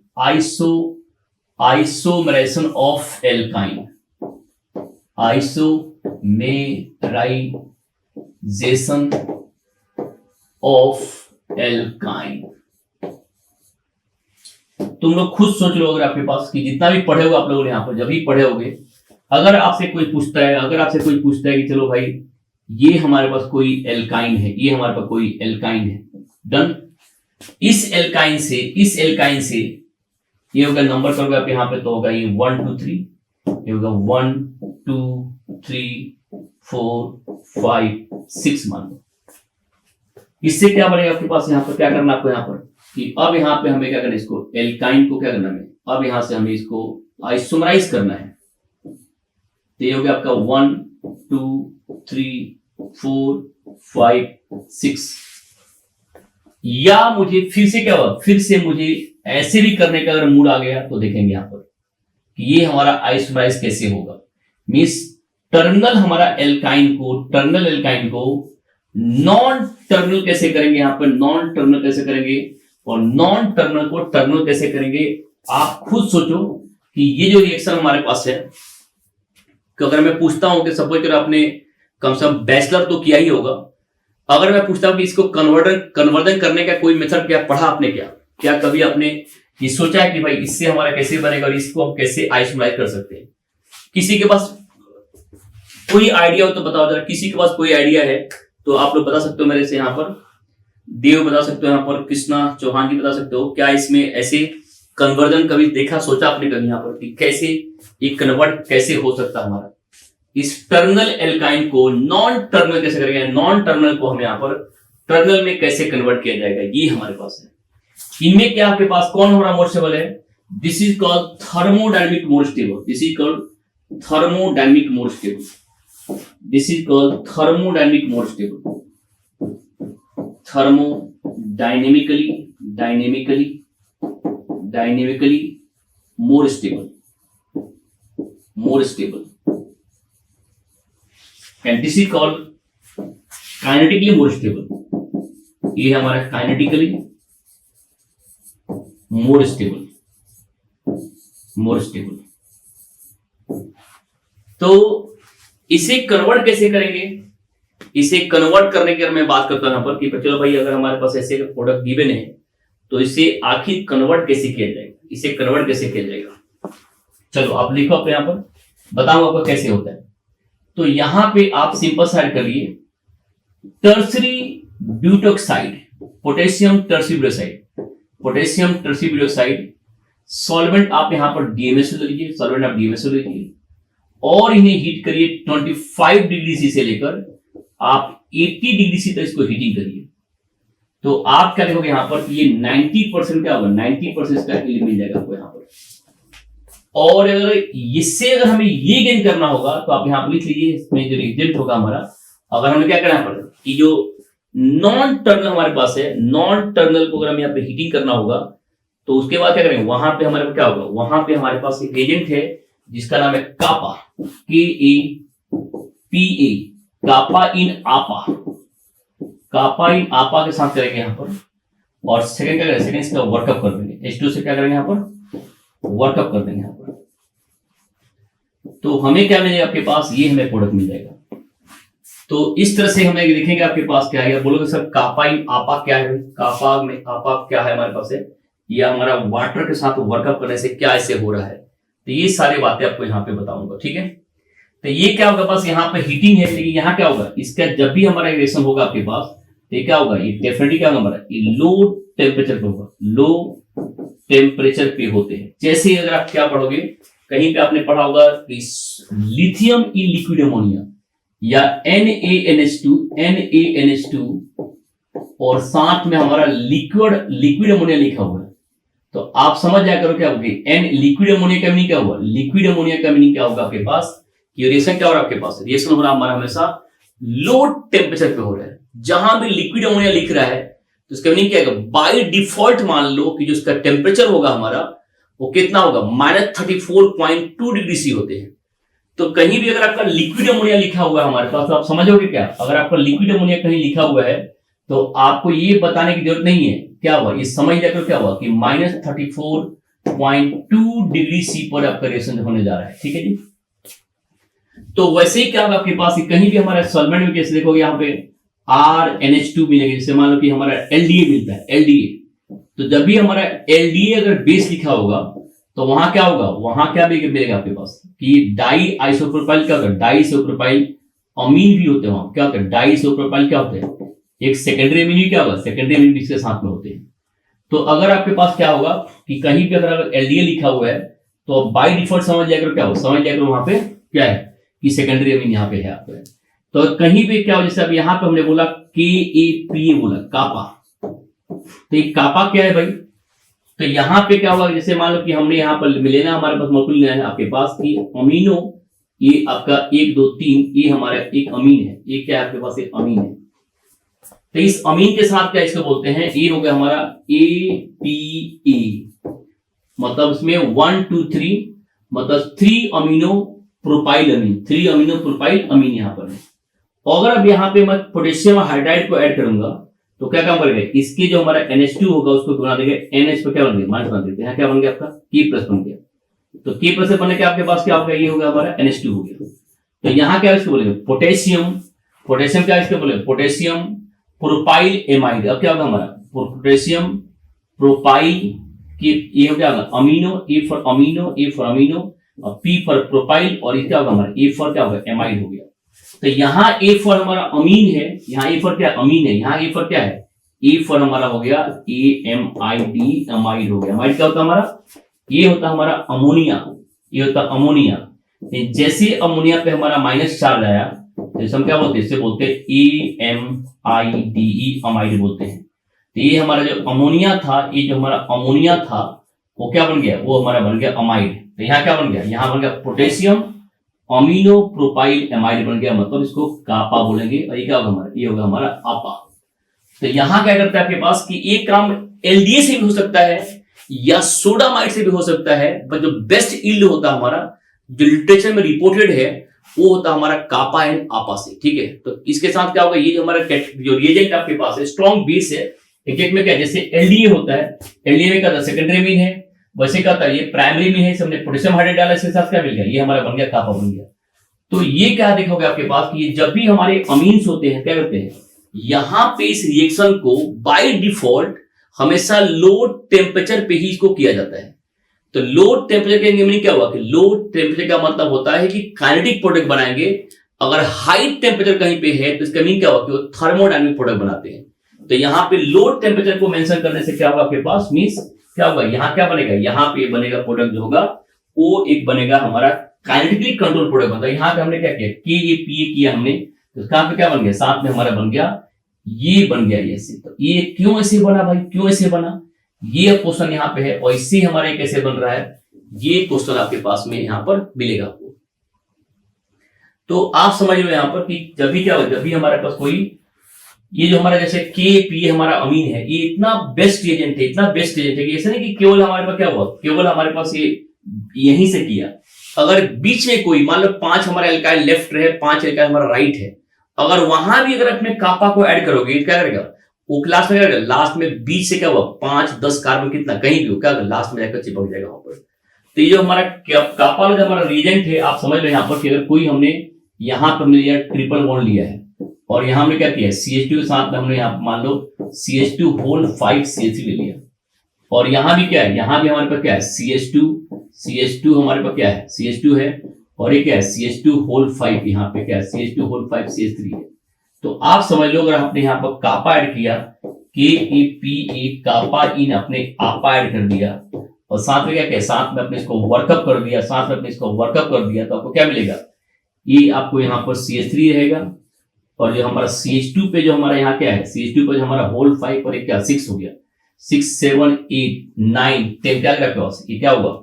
isomerization of alkyne, isomerization of alkyne. तुम लोग खुद सोच लो, अगर आपके पास कि जितना भी पढ़े होगे आप लोगों ने यहाँ पर, जब भी पढ़े होगे, अगर आपसे कोई पूछता है, अगर आपसे कोई पूछता है कि चलो भाई ये हमारे पास कोई एल्काइन है, ये हमारे पास कोई एल्काइन है, डन, इस एल्काइन से ये होगा, नंबर करोगे आप यहाँ पे तो होगा ये 1 2 3, ये होगा 1 2 3 4 5 6 मान लो। इससे क्या बनेगा आपके पास, यहाँ पर क्या करना आपको, यहाँ पर कि अब यहाँ पे हमें क्या करना है, इसको एल्काइन को क्या करना है, अब यहां से हमें इसको आइसोमराइज करना है। तो ये हो गया आपका 1 2 3 4 5 6, या मुझे फिर से क्या हुआ, फिर से मुझे ऐसे भी करने का अगर मूड आ गया तो देखेंगे यहां पर कि ये हमारा आइसोमराइज कैसे होगा। मींस टर्मिनल हमारा एल्काइन को, टर्मिनल एल्काइन को नॉन टर्मिनल कैसे करेंगे, यहां पर नॉन टर्मिनल कैसे करेंगे, और नॉन टर्मिनल को टर्मिनल कैसे करेंगे। आप खुद सोचो कि ये जो रिएक्शन हमारे पास है, कि अगर मैं पूछता हूं कि सपोज करो आपने कम से कम बैचलर तो किया ही होगा, अगर मैं पूछता हूं कि इसको कन्वर्जन करने का कोई मेथड क्या पढ़ा आपने, क्या कभी आपने ये सोचा है कि भाई इससे हमारा कैसे बनेगा और इसको हम कैसे आइसोमराइज कर सकते हैं। किसी के पास कोई आइडिया हो तो बताओ जरा, किसी के पास कोई आइडिया है तो आप लोग बता सकते हो मेरे से, यहाँ पर देव बता सकते हो, यहाँ पर कृष्णा चौहान जी बता सकते हो, क्या इसमें ऐसे कन्वर्जन कभी देखा, सोचा आपने कभी यहाँ पर कि कैसे ये कन्वर्ट कैसे हो सकता है हमारा, इस टर्मिनल एल्काइन को नॉन टर्मिनल कैसे करेंगे, नॉन टर्मिनल को हम यहाँ पर टर्मिनल में कैसे कन्वर्ट किया जाएगा, ये हमारे पास है। इनमें क्या आपके पास कौन हमारा मोर स्टेबल है, this is called thermodynamic more stable, this is called thermodynamic more stable, this is called thermodynamic more stable, dynamically more stable, and this is called kinetically more stable. ये है हमारा kinetically more stable, more stable. तो इसे convert कैसे करेंगे? इसे convert करने की अगर मैं बात करता हूं यहां पर कि चलो भाई अगर हमारे पास ऐसे प्रोडक्ट गिवन है तो इसे आखिर कन्वर्ट कैसे किया जाएगा, इसे कन्वर्ट कैसे किया जाएगा। चलो आप लिखो आप यहां पर, बताऊं आपको कैसे होता है। तो यहां पे आप सिंपल सा कर लिए tertiary butoxide, potassium tertiary butoxide, potassium tertiary butoxide solvent आप यहां पर DMSO ले लीजिए, सॉल्वेंट आप DMSO ले लीजिए और इन्हें हीट करिए 25 डिग्री सी से लेकर आप 80 डिग्री सी तक इसको हीटिंग करिए। तो आप क्या देखोगे यहां पर ये 90% क्या होगा, 90% इसका यील्ड मिल जाएगा आपको यहां पर। और अगर इससे अगर हमें ये गेन करना होगा तो आप यहां पर लिख लीजिए, इसमें जो रिजल्ट होगा हमारा, अगर हमें क्या करना पड़ेगा कि जो नॉन टर्मिनल हमारे पास है, नॉन टर्मिनल को अगर हमें यहाँ पे हीटिंग करना होगा तो उसके बाद क्या करेंगे, वहां पे हमारे क्या होगा, वहां पे हमारे पास एक एजेंट है जिसका नाम है कापा, KAPA, कापा इन आपा, कापा इन आपा के साथ करेंगे यहां पर। और सेकंड क्या करेंगे, सेकंड इसका वर्कअप कर देंगे, H2 से क्या करेंगे यहां पर, वर्कअप कर देंगे यहां पर। तो हमें क्या मिलेगा आपके पास, ये हमें प्रोडक्ट मिल जाएगा। तो इस तरह से हमें देखेंगे आपके पास क्या है, बोलोगे सर कापा इन आपा क्या है, कापा में आपा क्या है हमारे पास है, या हमारा वाटर के साथ वर्कअप करने से क्या ऐसे हो रहा है। तो ये सारी बातें आपको यहाँ पे बताऊंगा, ठीक है। तो ये क्या होगा, बस यहाँ पे हीटिंग है, लेकिन यहाँ क्या होगा, इसका जब भी हमारा रिएक्शन होगा आपके पास तो ये क्या होगा, ये डेफिनेटली क्या होगा हमारा, ये लो टेम्परेचर पे होगा, लो टेम्परेचर पे होते हैं। जैसे अगर आप क्या पढ़ोगे, कहीं पे आपने पढ़ा होगा कि लिथियम इन लिक्विड अमोनिया या NaNH2 और साथ में हमारा लिक्विड अमोनिया लिखा हुआ है, तो आप समझ जाया करो क्या होगी, एन लिक्विड अमोनिया का मीनिंग क्या हुआ, लिक्विड अमोनिया का मीनिंग क्या होगा आपके पास, ये रिएक्शन क्या हो रहा है आपके पास, रिएक्शन हो रहा है हमारा हमेशा लो टेम्परेचर पे हो रहा है। जहां भी लिक्विड अमोनिया लिख रहा है तो इसका मीनिंग क्या है, बाय डिफॉल्ट मान लो कि जो इसका टेम्परेचर होगा हमारा वो कितना होगा, -34.2 डिग्री सी होते हैं। तो कहीं भी अगर आपका लिक्विड अमोनिया लिखा हुआ है हमारे पास तो आप समझोगे क्या, अगर आपका लिक्विड अमोनिया कहीं लिखा हुआ है तो आपको ये बताने की जरूरत नहीं है क्या हुआ, ये समझ जाकर क्या हुआ कि -34.2 डिग्री सी पर आपका रिएक्शन होने जा रहा है, ठीक है जी। तो वैसे ही क्या होगा आपके पास, कहीं भी हमारा सॉल्वेंट में कैसे देखोगे यहाँ पे RNH2 मिलेगा, जैसे मान लो कि हमारा LDA मिलता है, LDA। तो जब भी हमारा LDA अगर बेस लिखा होगा तो वहां क्या होगा, वहां क्या मिलेगा आपके पास कि डाई आइसोप्रोपाइल क्या होता है, डाई आइसोप्रोपाइल अमीन भी होते हैं, वहां क्या होता है, डाई आइसोप्रोपाइल क्या होते हैं, एक सेकेंडरी अमीन क्या होगा, सेकेंडरी अमीन इसके साथ में होते हैं। तो अगर आपके पास क्या होगा कि कहीं पे अगर LDA लिखा हुआ है तो बाय डिफॉल्ट समझ जाएगा क्या होगा, समझ जाएगा वहां पे क्या है कि सेकेंडरी अमीन यहाँ पे है आपको। तो कहीं भी क्या हो, जैसे अब यहाँ पे हमने बोला KAPA बोला, कापा, तो ये कापा क्या है भाई, तो यहाँ पे क्या हुआ, जैसे मान लो कि हमने यहाँ पर लेना, हमारे पास मॉलिक्यूल लेना है आपके पास कि अमीनो, ये आपका 1 2 3, ये हमारा एक अमीन है, ये क्या है आपके पास एक अमीन है। तो इस अमीन के साथ क्या इसको बोलते हैं, ये हो गया हमारा APA, मतलब इसमें 1 2 3 मतलब 3 अमीनो प्रोपाइल अमीन, 3 अमीनो प्रोपाइल अमीन यहाँ पर है। और अगर अब यहाँ पे मैं पोटेशियम हाइड्राइड को ऐड करूंगा तो क्या काम करेगा, इसके जो हमारा NH2 होगा उसको बना देंगे NH पे क्या बन गया, माइनस बना देते हैं, क्या बन गया आपका K+ बन गया। तो K+ से बनने के आपके पास क्या होगा, ये होगा हमारा NH2 हो गया। तो यहाँ क्या इसको बोलेंगे पोटेशियम, पोटेशियम क्या इसको बोलेंगे, पोटेशियम प्रोपाइल एमाइड। अब क्या होगा हमारा पोटेशियम प्रोपाइल की, ये हो क्या होगा amino, A for amino, A for amino और P फॉर प्रोपाइल, और ये क्या होगा हमारा A फॉर क्या होगा एमाइड हो गया। तो यहाँ A फॉर हमारा अमीन है, यहाँ A फॉर क्या अमीन है, यहाँ A फॉर क्या है, A फॉर हमारा हो गया AMID, अमाइड हो गया। अमाइड क्या होता है हमारा, ये होता है हमारा अमोनिया, ये होता है अमोनिया। जैसे अमोनिया पे हमारा माइनस चार्ज आया तो हम क्या बोलते हैं, इससे बोलते हैं AMIDE, अमाइड बोलते हैं। तो ये हमारा जो अमोनिया था, ये जो हमारा अमोनिया था वो क्या बन गया, वो हमारा बन गया अमाइड। तो यहाँ क्या बन गया, यहाँ बन गया पोटेशियम अमीनो प्रोपाइल एमाइड बन गया, मतलब इसको कापा बोलेंगे। और ये क्या होगा हमारा, ये होगा हमारा आपा। तो यहाँ क्या करता है आपके पास कि एक काम LDA से भी हो सकता है या सोडामाइड से भी हो सकता है, पर जो बेस्ट यील्ड होता है हमारा, जो लिटरेचर में रिपोर्टेड है वो होता है हमारा कापा एंड आपा से, ठीक है। तो इसके साथ क्या होगा, ये जो हमारा जो रिएजेंट आपके पास है स्ट्रॉन्ग बेस है, एक में क्या जैसे एलडीए होता है, एलडीए में क्या सेकेंडरी मीन है, वैसे क्या था ये प्राइमरी मीन है, हमने पोटेशियम हाइड्रेट डाला, इसके साथ क्या मिल गया, ये हमारा बन गया कापा बन गया। तो ये क्या देखोगे आपके पास कि जब भी हमारे अमीन्स होते हैं क्या करते हैं, यहां पे इस रिएक्शन को बाय डिफॉल्ट हमेशा लो टेम्परेचर पे ही इसको किया जाता है। तो लो टेम्परेचर के मीनिंग क्या हुआ कि लो टेम्परेचर का मतलब होता है कि काइनेटिक प्रोडक्ट बनाएंगे। अगर हाई टेम्परेचर कहीं पे है तो इसका मीनिंग क्या हुआ कि वो थर्मोडायनामिक प्रोडक्ट बनाते हैं। तो यहाँ पे लो टेम्परेचर को मेंशन करने से क्या होगा आपके पास, मींस क्या होगा, यहाँ क्या बनेगा, यहाँ पे बनेगा प्रोडक्ट जो होगा वो एक बनेगा हमारा काइनेटिकली कंट्रोल प्रोडक्ट बनता है। यहाँ पे हमने क्या किया, KAPA किया हमने, तो कहां पे क्या बन गया, साथ में हमारा बन गया ये बन गया ये ऐसे। तो ये क्यों ऐसे बना भाई, क्यों ऐसे बना, ये क्वेश्चन यहाँ पे है, और इससे हमारे कैसे बन रहा है, ये क्वेश्चन आपके पास में यहाँ पर मिलेगा आपको। तो आप समझ लो यहाँ पर कि जब भी क्या हो, जब भी हमारे पास कोई ये जो हमारा जैसे KPA हमारा अमीन है, ये इतना बेस्ट एजेंट है, इतना बेस्ट एजेंट है कि ऐसा नहीं कि केवल हमारे पास क्या हुआ, केवल हमारे पास ये यहीं से किया। अगर बीच में कोई मान लो 5 हमारा एल्काइल लेफ्ट रहे, 5 एल्काइल हमारा राइट है, अगर वहां भी अगर अपने कापा को ऐड करोगे क्या करेगा वो, क्लास में क्या करेगा, लास्ट में बीच से क्या हुआ 5-10 कार्बन कितना कहीं भी हो क्या लास्ट में जाकर चिपक जाएगा वहां पर। तो ये जो हमारा कापा जो हमारा रिएजेंट है, आप समझ लो यहाँ पर कि अगर कोई हमने यहाँ पर हमने लिया ट्रिपल बॉन्ड लिया है, और यहाँ हमने क्या किया CH2 के साथ में हमने यहाँ मान लो CH2 होल 5 CH3 ले लिया, और यहाँ भी क्या है, यहाँ भी हमारे पास क्या है CH2 हमारे पास क्या है CH2 है, और ये क्या है CH2 होल 5, यहाँ पे क्या है CH2 होल 5 CH3 है। तो आप समझ लो अगर आपने यहाँ पर कापा ऐड किया, KAPA कापा इन अपने आपा ऐड कर दिया, और साथ में क्या क्या साथ में अपने इसको वर्कअप कर दिया, साथ में अपने इसको वर्कअप कर दिया, तो आपको क्या मिलेगा, ये आपको यहाँ पर CH3 रहेगा, और जो हमारा CH2 पे जो हमारा यहाँ क्या है, CH2 पे जो हमारा होल 5 और एक क्या 6 हो गया, 6 7 8 9 10 क्या करेगा, ये क्या होगा,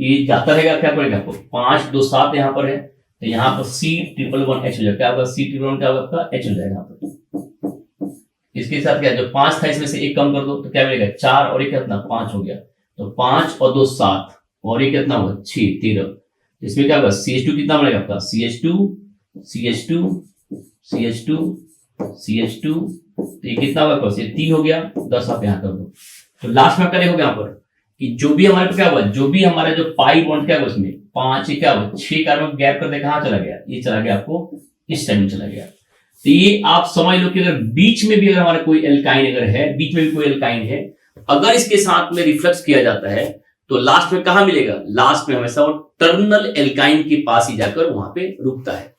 ये जाता रहेगा, क्या पड़ेगा आपको 5 2 7 यहाँ पर है, तो यहाँ पर C111H हो जाएगा, क्या होगा C111 क्या होगा आपका H हो जाएगा यहाँ पर। इसके साथ क्या जो 5 था इसमें से एक कम कर दो तो क्या मिलेगा 4 और एक कितना 5 हो गया, तो 5 और 2 7 और एक कितना होगा 6 13। इसमें क्या होगा CH2 कितना बनेगा आपका CH2 तो ये कितना होगा 3 हो गया, 10 आप यहाँ कर दो। तो लास्ट में क्या देखोगे यहाँ पर कि जो भी हमारे क्या हुआ, जो भी हमारा जो पाई बॉन्ड क्या हुआ उसमें 5 क्या हुआ 6 कार्बन गैप करते कहां चला गया, ये चला गया आपको इस टाइम में चला गया। तो ये आप समझ लो कि अगर बीच में भी अगर हमारा कोई एल्काइन अगर है, बीच में भी कोई एल्काइन है, अगर इसके साथ में रिफ्लक्स किया जाता है तो लास्ट में कहां मिलेगा, लास्ट में हमेशा वो टर्मिनल एल्काइन के पास ही जाकर वहां पे रुकता है।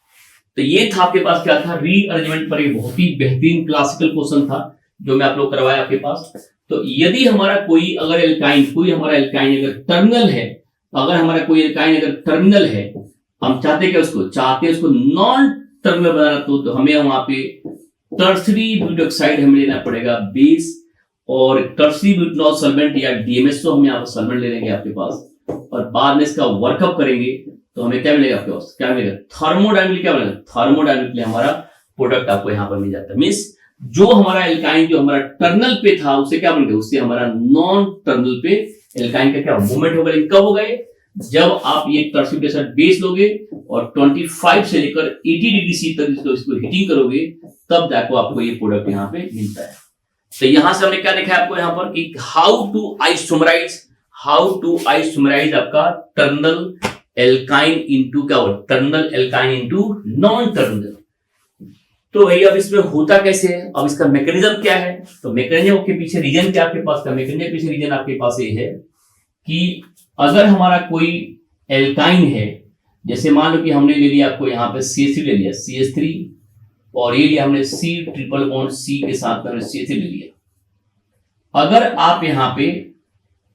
तो ये था आपके पास क्या था, रीअरेंजमेंट पर एक बहुत ही बेहतरीन क्लासिकल क्वेश्चन था जो मैं आप लोग करवाया आपके पास। तो यदि हमारा कोई अगर एल्काइन, कोई हमारा एल्काइन अगर टर्मिनल है, अगर हमारा कोई एल्काइन अगर टर्मिनल है, हम चाहते क्या उसको, चाहते उसको नॉन टर्मिनल बनाना, तो हमें वहां पे टर्सरी ब्यूटोक्साइड हमें लेना पड़ेगा बेस, और टर्सरी ब्यूटनॉल सॉल्वेंट या DMSO हम यहाँ पर सॉल्वेंट ले लेंगे आपके पास, और बाद में इसका वर्कअप करेंगे तो हमें क्या मिलेगा आपके पास, क्या मिलेगा थर्मोडायनामिकली, क्या मिलेगा थर्मोडायनामिकली हमारा प्रोडक्ट आपको यहाँ पर मिल जाता है। मींस जो हमारा एल्काइन जो हमारा टर्मिनल पे था उससे क्या बन गया, उससे हमारा नॉन टर्मिनल पे एल्काइन का क्या मूवमेंट होगा। कब हो गए, जब आप ये टर्सरी के साथ बेस लोगे और 25 से लेकर 80 डिग्री सी तक इसको हीटिंग करोगे, तब जाकर आपको ये प्रोडक्ट यहाँ पे मिलता है। तो यहां से हमने क्या देखा है आपको यहाँ पर कि हाउ टू आइसोमराइज आपका टर्मिनल एल्काइन इनटू क्या होगा, terminal alkyne into non terminal. तो भाई अब इसमें होता कैसे है, अब इसका मैकेनिज्म क्या है, तो मैकेनिज्म के पीछे रीजन क्या आपके पास, का मैकेनिज्म के पीछे रीजन आपके पास ये है कि अगर हमारा कोई एल्काइन है, जैसे मान लो कि हमने ले लिया आपको यहाँ पे CH3 ले लिया CH3, और ये लिया हमने C∼C के साथ में CH3 ले लिया। अगर आप यहाँ पे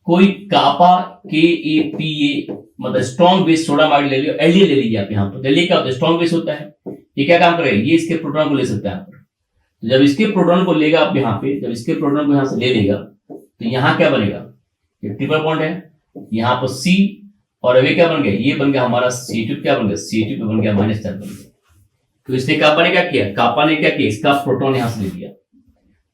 कोई कापा KAPA मतलब स्ट्रॉन्ग बेस सोडामाइड ले लिया, एलडीए ले लीजिए आप यहाँ पर, एलडीए क्या होता है स्ट्रॉन्ग बेस होता है, ये क्या काम करेगा, ये इसके प्रोटॉन को ले सकता है यहाँ पर। जब इसके प्रोटॉन को लेगा आप यहाँ पे, जब इसके प्रोटॉन को यहाँ से ले लेगा तो यहाँ क्या बनेगा, ये ट्रिपल बॉन्ड है, यहाँ पर C, और अभी क्या बन गया, ये बन गया हमारा C2, क्या बन गया C2 पे बन गया -4 बन गया। तो इसने कापा ने क्या किया, कापा ने क्या किया, इसका प्रोटॉन यहाँ से ले लिया।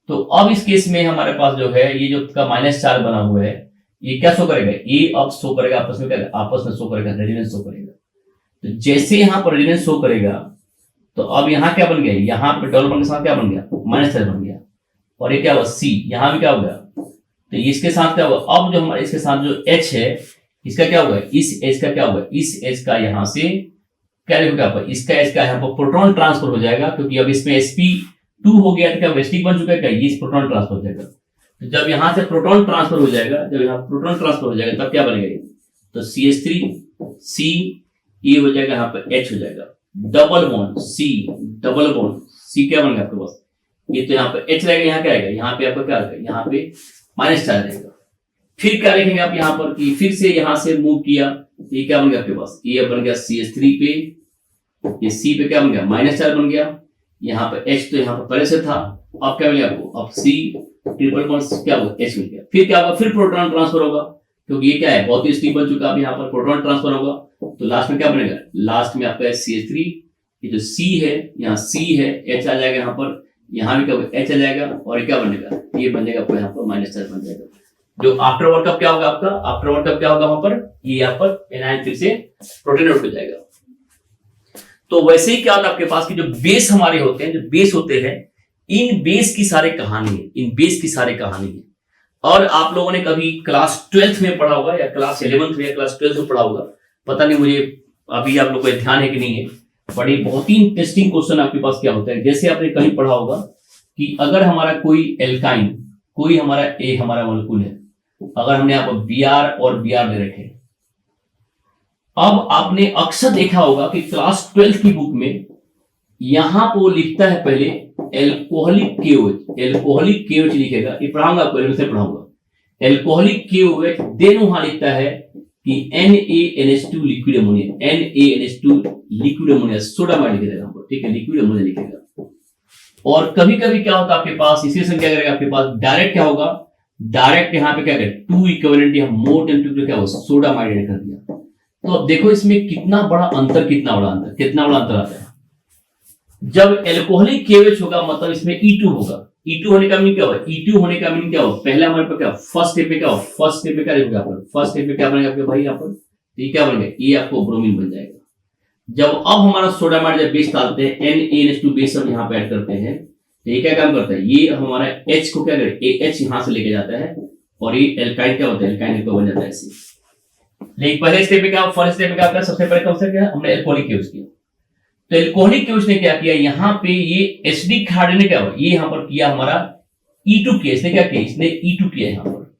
तो अब इस केस में हमारे पास जो है ये जो -4 बना हुआ है, ये क्या शो करेगा, ये अब शो करेगा आपस में, क्या आपस में शो करेगा, रेजोनेंस शो करेगा। तो जैसे यहां पर रेजोनेंस शो करेगा तो अब यहां क्या बन गया, यहां पर डबल बॉन्ड के साथ क्या बन गया, माइनस चार्ज बन गया, और ये क्या हुआ सी, यहां भी क्या हो गया, तो इसके साथ क्या हुआ, अब जो हमारे इसके साथ जो H है इसका क्या होगा, इस H का क्या होगा, इस H का यहां से क्या लिखोगे, इसका H का यहाँ पर प्रोटॉन ट्रांसफर हो जाएगा, क्योंकि अब इसमें sp2 हो गया तो क्या वेस्टिक बन चुका है, क्या ये प्रोटॉन ट्रांसफर हो जाएगा। तो जब यहां से प्रोटॉन ट्रांसफर हो जाएगा, जब यहाँ प्रोटॉन ट्रांसफर हो जाएगा तब क्या बनेगा ये, तो CH3 ये हो जाएगा, यहाँ पर H हो जाएगा, double bond C, double bond C क्या बन गया आपके पास, ये तो यहाँ पे H रहेगा, यहाँ क्या आएगा, यहाँ पे आपका क्या आएगा, यहाँ पे माइनस चार्ज रहेगा। फिर क्या लिखेंगे आप यहाँ पर कि फिर से यहाँ से मूव किया तो ये क्या बन गया आपके पास, ये बन गया CH3 पे, ये C पे क्या बन गया, माइनस चार्ज बन गया, यहाँ पे H तो यहाँ पर पहले से था, अब क्या मिल गया आपको, अब C ट्रिपल बॉन्ड क्या होगा, H मिल गया। फिर क्या होगा, फिर प्रोटॉन ट्रांसफर होगा, क्योंकि ये क्या है बहुत ही स्टिफ बन चुका, अब यहाँ पर प्रोटॉन ट्रांसफर होगा, तो लास्ट में क्या बनेगा, लास्ट में आपका CH3, ये जो C है यहाँ C है, H आ जाएगा यहाँ पर, यहाँ भी क्या होगा H आ जाएगा, और ये क्या बनेगा, ये बन जाएगा आपको यहाँ पर माइनस चार्ज बन जाएगा। जो आफ्टर वर्क कब क्या होगा आपका, आफ्टर वर्क कब क्या होगा वहां पर, ये यहाँ पर एनायन फिर से प्रोटोनेट हो जाएगा। तो वैसे ही क्या होता है आपके पास कि जो बेस हमारे होते हैं, जो बेस होते हैं, इन बेस की सारे कहानी है, इन बेस की सारी कहानी है। और आप लोगों ने कभी क्लास 12th में पढ़ा होगा, या क्लास 11th में या क्लास 12th में पढ़ा होगा, पता नहीं मुझे अभी आप लोगों को ध्यान है कि नहीं है, बड़ी बहुत ही इंटरेस्टिंग क्वेश्चन आपके पास क्या होता है। जैसे आपने कहीं पढ़ा होगा कि अगर हमारा कोई एल्काइन, कोई हमारा ए हमारा मॉलिक्यूल है, अगर हमने यहाँ पर Br और Br ले रखे, अब आपने अक्सर देखा होगा कि क्लास 12th की बुक में यहां पर वो लिखता है पहले एल्कोहलिक KOH, एल्कोहलिक KOH लिखेगा, ये पढ़ाऊंगा आपको, से पढ़ाऊंगा एल्कोहलिक KOH, देन वहां लिखता है कि NaNH2 liquid ammonia, NaNH2 liquid ammonia, sodamide लिखेगा यहाँ पर, ठीक है, लिक्विड अमोनिया लिखेगा। और कभी कभी क्या होता है आपके पास, इसी से क्या करेगा आपके पास, डायरेक्ट क्या होगा, डायरेक्ट यहाँ पे क्या करें, 2 इक्विवेलेंट या मोर टेम्परेचर क्या होगा, सोडामाइड ऐड कर दिया। तो अब देखो इसमें कितना बड़ा अंतर, कितना बड़ा अंतर, कितना बड़ा अंतर आता है। जब एल्कोहलिक KOH होगा मतलब इसमें E2 होगा, E2 होने का मीनिंग क्या होगा, E2 होने का मीनिंग क्या होगा, पहले हमारे पास क्या, फर्स्ट स्टेप पे क्या होगा, फर्स्ट स्टेप पे क्या लिखोगे आप, फर्स्ट स्टेप पे क्या बनेगा आपके भाई यहाँ पर, ये क्या बनेगा, ये आपको ब्रोमीन बन जाएगा। जब अब हमारा सोडामाइड जब बेस डालते हैं, NaNH2 बेस हम यहाँ पे ऐड करते हैं, तो ये क्या काम करता है, ये हमारा H को क्या करे, AH यहां से लेके जाता है, और ये एल्काइन क्या होता है, एल्काइन बन जाता है ऐसे। लेकिन पहले स्टेप में क्या, फर्स्ट स्टेप में क्या होता है, सबसे पहले कौन सा किया हमने, एल्कोहलिक KOH किया। तो एल्कोहलिक KOH ने क्या किया, यहाँ पे ये HD खाड़ी ने क्या हुआ, ये यहाँ पर किया हमारा E2 किया, इसने क्या किया, इसने E2 किया यहाँ पर।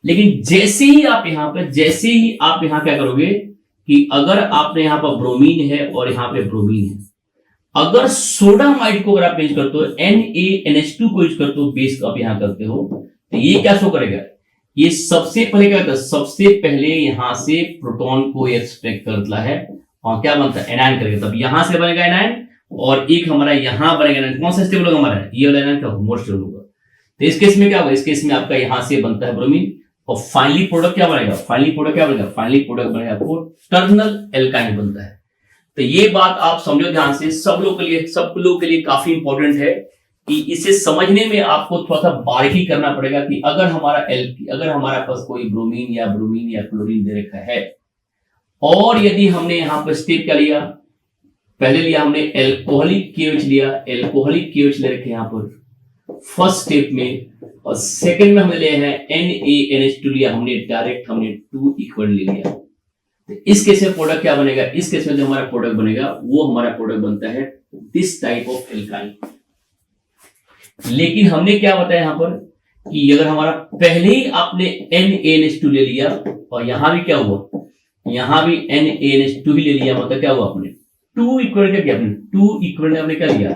लेकिन जैसे ही आप यहाँ पे, जैसे ही आप यहाँ क्या करोगे कि अगर आपने यहाँ पर ब्रोमीन है और यहाँ पे ब्रोमीन है, अगर सोडामाइड को अगर आप यूज करते हो, NaNH2 को यूज करते हो, बेस आप यहां करते हो, तो ये क्या शो करेगा, ये सबसे पहले क्या करता है, सबसे पहले यहां से प्रोटॉन को एक्सट्रैक्ट करता है और क्या बनता है, एनायन करेगा, तब यहां से बनेगा एनायन, और एक हमारा यहां बनेगा एनायन। कौन सा स्टेबल होगा हमारा, ये वाला एनायन क्या होगा, मोर स्टेबल होगा। तो इस केस में क्या होगा, इस केस में आपका यहां से बनता है ब्रोमीन, और फाइनली प्रोडक्ट क्या बनेगा, फाइनली प्रोडक्ट क्या बनेगा, फाइनली प्रोडक्ट बनेगा आपको टर्मिनल एल्काइन बनता है। तो ये बात आप समझो ध्यान से, सब लोग के लिए काफी इंपॉर्टेंट है कि इसे समझने में आपको थोड़ा सा बारीकी करना पड़ेगा कि अगर हमारा पास कोई ब्रोमीन या क्लोरीन दे रखा है, और यदि हमने यहां पर स्टेप क्या लिया, पहले लिया हमने एल्कोहलिक KOH लिया, एल्कोहलिक KOH ले रखे यहां पर फर्स्ट स्टेप में, और सेकंड में हमने लिया है NaNH2 लिया, हमने डायरेक्ट 2 इक्वल ले लिया। तो इस केस में प्रोडक्ट क्या बनेगा, इस केस में जो हमारा प्रोडक्ट बनेगा वो हमारा प्रोडक्ट बनता है दिस टाइप ऑफ एल्काइन। लेकिन हमने क्या बताया यहां पर कि अगर हमारा पहले ही आपने NaNH2 ले लिया, और यहां भी क्या हुआ, यहां भी NaNH2 ही ले लिया, मतलब क्या हुआ, आपने 2 इक्वल क्या किया, आपने 2 इक्वल आपने क्या लिया,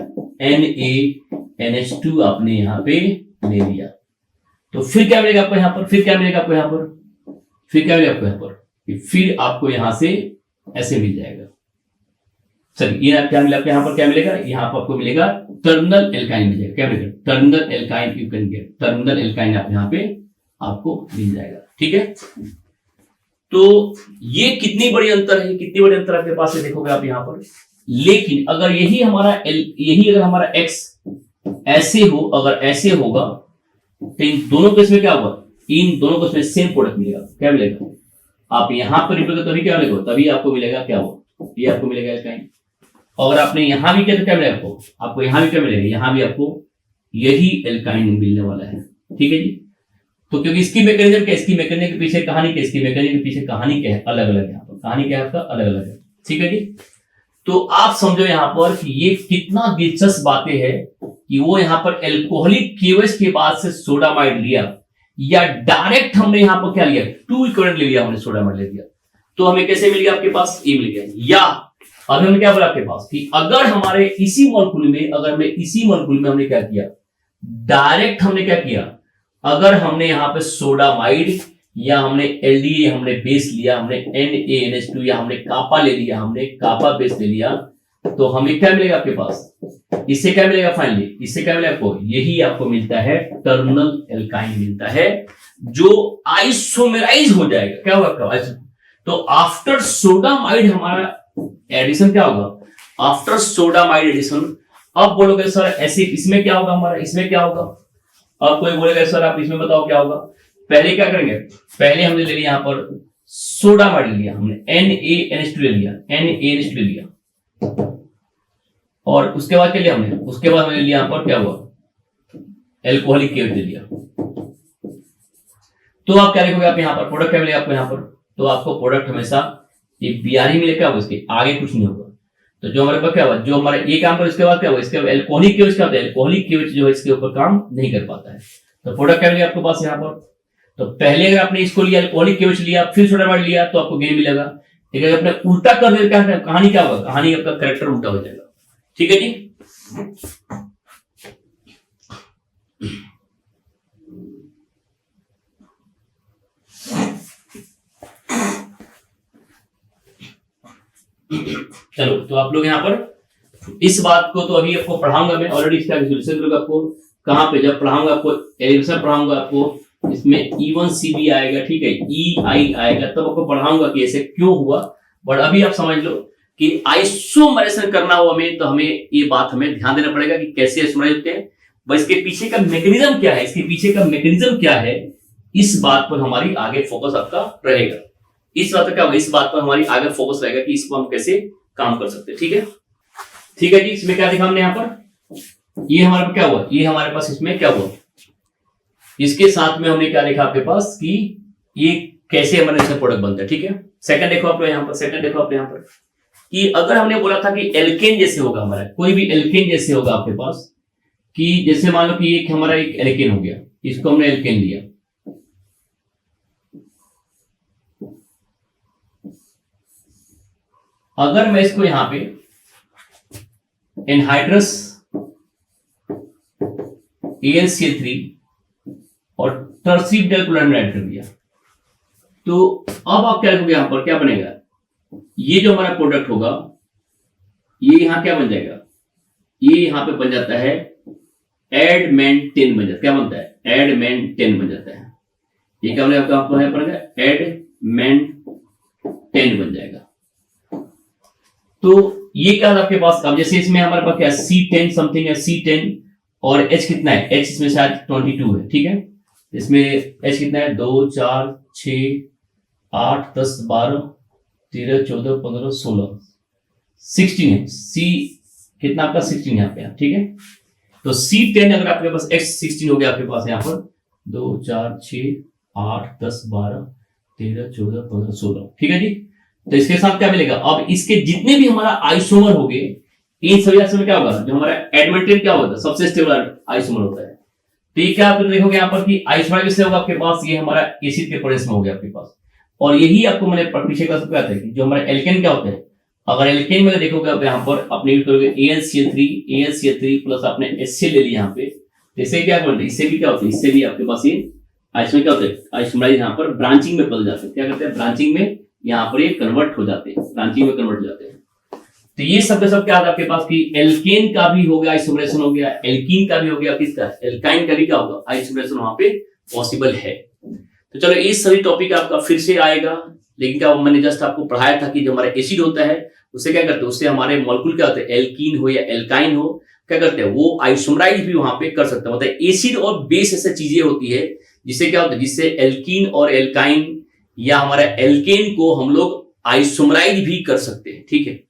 NaNH2 आपने यहां पे ले लिया। तो फिर क्या मिलेगा आपको यहां पर, फिर क्या मिलेगा आपको यहां पर, फिर क्या मिलेगा आपको यहां पर, फिर आपको यहां से ऐसे मिल जाएगा। चलिए ये क्या मिला आपको यहां पर, क्या मिलेगा, यहां पर आपको मिलेगा टर्मिनल एल्काइन मिलेगा, क्या मिलेगा, terminal alkyne, you can get terminal alkyne, आप यहां पे आपको मिल जाएगा, ठीक है। तो ये कितनी बड़ी अंतर है, कितनी बड़ी अंतर आपके पास है, देखोगे आप यहां पर। लेकिन अगर यही अगर हमारा X ऐसे हो, अगर ऐसे होगा, तो इन दोनों केस में क्या होगा, इन दोनों केस में सेम प्रोडक्ट मिलेगा, क्या मिलेगा, आप यहां पर रिप्लेस तभी क्या मिलेगा, तभी आपको मिलेगा क्या हो, ये आपको मिलेगा एल्काइन। और आपने यहां भी किया तो क्या मिलेगा आपको यहां भी क्या मिलेगा, यहां भी आपको यही एल्काइन मिलने वाला है। ठीक है जी। तो क्योंकि इसकी मैकेनिज्म क्या, इसकी मैकेनिज्म के पीछे कहानी क्या, इसकी मैकेनिज्म के पीछे कहानी क्या है, अलग अलग है। यहाँ पर कहानी क्या है आपका, अलग अलग है। ठीक है जी। तो आप समझो यहाँ पर कि ये कितना दिलचस्प बातें हैं कि वो यहाँ पर एल्कोहलिक केवेज के बाद से सोडामाइड लिया, या डायरेक्ट हमने यहाँ पर क्या लिया, 2 इक्विवेलेंट ले लिया, हमने सोडामाइड ले लिया। तो हमें कैसे मिल गया आपके पास, ये मिल गया। या अब हमने क्या बोला आपके पास कि अगर हमारे इसी मॉलिक्यूल में हमने क्या किया, डायरेक्ट हमने क्या किया, अगर हमने यहाँ पे सोडामाइड या हमने एलडीए, हमने बेस लिया, हमने NaNH2 या हमने कापा ले लिया, हमने कापा बेस ले लिया, तो हमें क्या मिलेगा आपके पास, इससे क्या मिलेगा फाइनली, इससे क्या मिलेगा आपको, यही आपको मिलता है टर्मिनल एल्काइन मिलता है, जो आइसोमेराइज हो जाएगा। क्या होगा आपका, तो आफ्टर सोडामाइड हमारा एडिशन क्या होगा, आफ्टर सोडामाइड एडिशन। अब बोलोगे सर ऐसे इसमें क्या होगा हमारा, इसमें क्या होगा, अब कोई बोलेगा सर आप इसमें बताओ क्या होगा। पहले क्या करेंगे, पहले हमने ले लिया यहाँ पर सोडामाइड लिया, हमने NaNH2 ले लिया, और उसके बाद क्या लिया हमने, उसके बाद हमने लिया यहाँ पर क्या हुआ, एल्कोहलिक केवेज ले लिया। तो आप क्या लिखोगे, आप यहाँ पर प्रोडक्ट क्या मिलेगा आपको यहाँ पर, तो आपको प्रोडक्ट हमेशा ये Br ही मिलेगा, उसके आगे कुछ नहीं होगा। तो जो हमारे पास क्या हुआ, जो हमारा ये काम कर, इसके बाद क्या हुआ, इसके एल्कोहलिक केवेज क्या होता है, एल्कोहलिक केवेज जो है इसके ऊपर काम नहीं कर पाता है। तो प्रोडक्ट क्या मिलेगा आपके पास यहाँ पर, तो पहले अगर आपने इसको लिया, एल्कोहलिक केवेज लिया, फिर सोडामाइड लिया, तो आपको गेन मिलेगा। ठीक है, अपने उल्टा कर दे, कहानी क्या होगा, कहानी आपका कैरेक्टर उल्टा हो जाएगा। ठीक है जी। चलो, तो आप लोग यहाँ पर इस बात को तो अभी आपको पढ़ाऊंगा मैं, ऑलरेडी इसका विजुअलाइजेशन करूंगा आपको, कहां पे, जब पढ़ाऊंगा आपको एलिवेशन पढ़ाऊंगा आपको, इसमें E1CB आएगा, ठीक है, EI आएगा, तब आपको पढ़ाऊंगा कि ऐसे क्यों हुआ। बट अभी आप समझ लो कि आइसोमराइजेशन करना हो हमें, तो हमें ये बात हमें ध्यान देना पड़ेगा कि कैसे आइसोमराइज होते हैं, बस इसके पीछे का मैकेनिज्म क्या है, इसके पीछे का मैकेनिज्म क्या है, इस बात पर हमारी आगे फोकस आपका रहेगा। इस बात पर क्या होगा, इस बात पर हमारी आगे फोकस रहेगा कि इसको हम कैसे काम कर सकते हैं। ठीक है, ठीक है जी। इसमें क्या देखा हमने यहाँ पर, ये हमारे पास क्या हुआ, ये हमारे पास इसमें क्या हुआ, इसके साथ में हमने क्या देखा आपके पास कि ये कैसे हमारे इसका प्रोडक्ट बनता है। ठीक है, सेकंड देखो आप यहाँ पर, सेकंड देखो आप यहाँ पर कि अगर हमने बोला था कि एल्केन जैसे होगा हमारा, कोई भी एल्केन जैसे होगा आपके पास, कि जैसे मान लो कि एक हमारा एक एल्केन हो गया, इसको हमने एल्केन लिया, अगर मैं इसको यहां पे एनहाइड्रस AlCl3 और टर्सीडेल क्लोराइड ऐड कर दिया, तो अब आप क्या लिखोगे, यहां पर क्या बनेगा, ये जो हमारा प्रोडक्ट होगा ये यहां क्या बन जाएगा, ये यहां पे बन जाता है एडमेंटेन बन जाता है। क्या बनता है, एडमेंटेन बन जाता है। ये क्या बनेगा आपका, एडमेंटेन बन जाएगा। तो ये क्या आपके पास, अब जैसे इसमें हमारे पास क्या C10 समथिंग है, C10 और H कितना है, H इसमें शायद 22 है। ठीक है, इसमें H कितना है, 2 4 6 8 10 12 13 14 15 16 16 है। C कितना आपका 16 यहाँ पे। ठीक है, तो C10 अगर आपके पास H16 हो गया आपके पास यहाँ पर 2 4 6 8 10 12 13 14 15 16। ठीक है जी, तो इसके साथ क्या मिलेगा, अब इसके जितने भी हमारा आइसोमर हो गए, इन सभी आइसोमर क्या होगा, जो हमारा एडमेंटेन क्या होता है, सबसे स्टेबल आइसोमर होता है। तो ये क्या आप देखोगे यहाँ पर कि आइसोमर किससे होगा आपके पास, ये हमारा एसिड के प्रेजेंस में हो गया आपके पास। और यही आपको मैंने पीछे का सब कहता है कि जो हमारा एल्केन क्या होता है, अगर एल्केन में देखोगे आप यहाँ पर अपने यूज करोगे AlCl3 प्लस आपने HCl ले लिया यहाँ पे, तो इससे क्या करते हैं, इससे भी क्या होता है, इससे भी आपके पास ये आइसोमर क्या होता है, आइसोमराइज यहाँ पर ब्रांचिंग में बदल जाते हैं। क्या करते हैं, ब्रांचिंग में यहाँ पर ये कन्वर्ट हो जाते हैं, ब्रांचिंग में कन्वर्ट हो जाते हैं। तो ये सब क्या आता है आपके पास कि एल्केन का भी हो गया आइसोमरेशन हो गया, एल्कीन का भी हो गया, किसका, एल्काइन का भी क्या होगा, आइसोमरेशन वहां पे पॉसिबल है। तो चलो ये सभी टॉपिक आपका फिर से आएगा, लेकिन क्या मैंने जस्ट आपको पढ़ाया था कि जो हमारा एसिड होता है उससे क्या करते हैं, उससे हमारे मॉलिक्यूल क्या होते हैं, एल्कीन हो या एल्काइन हो, क्या करते हैं, वो आइसोमराइज भी वहां पे कर सकते हैं। मतलब एसिड और बेस ऐसी चीजें होती है जिससे क्या होता है, जिससे एल्कीन और एल्काइन या हमारा एल्केन को हम लोग आइसोमराइज भी कर सकते हैं, ठीक है।